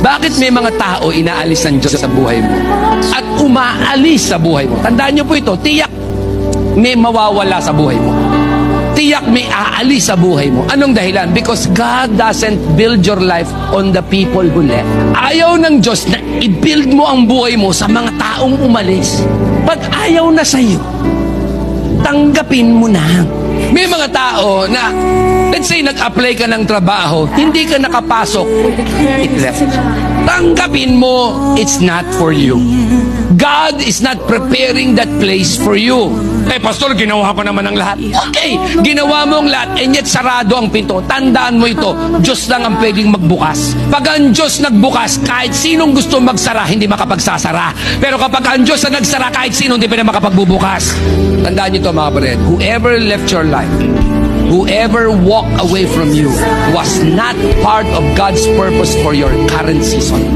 Bakit may mga tao inaalis ng Diyos sa buhay mo? At umaalis sa buhay mo. Tandaan niyo po ito, tiyak may mawawala sa buhay mo. Tiyak may aalis sa buhay mo. Anong dahilan? Because God doesn't build your life on the people who left. Ayaw ng Diyos na i-build mo ang buhay mo sa mga taong umalis. Pag ayaw na sa'yo, tanggapin mo na. May mga tao na, let's say, nag-apply ka ng trabaho, hindi ka nakapasok, it left. Tanggapin mo, it's not for you. God is not preparing that place for you. Pastor, ginawa ko naman ang lahat. Okay, ginawa mo ang lahat, and yet sarado ang pinto. Tandaan mo ito, Diyos lang ang pwedeng magbukas. Pag ang Diyos nagbukas, kahit sinong gusto magsara, hindi makapagsasara. Pero kapag ang Diyos na nagsara, kahit sino hindi pa na makapagbubukas. Tandaan niyo ito, mga kapatid. Whoever left your life, whoever walked away from you, was not part of God's purpose for your current season.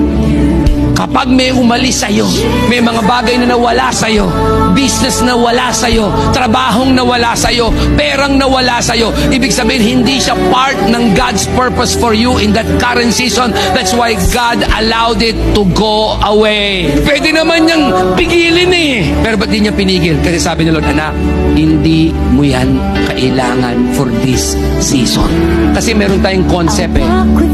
Kapag may umalis sa'yo, may mga bagay na nawala sa'yo, business na wala sa'yo, trabahong nawala sa'yo, perang nawala sa'yo, ibig sabihin hindi siya part ng God's purpose for you in that current season. That's why God allowed it to go away. Pwede naman niyang pigilin eh. Pero ba't di niya pinigil? Kasi sabi ni Lord, anak, hindi mo yan kailangan for this season. Kasi meron tayong concept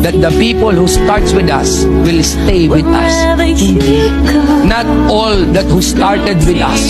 that the people who starts with us will stay with us. Not all that who started with us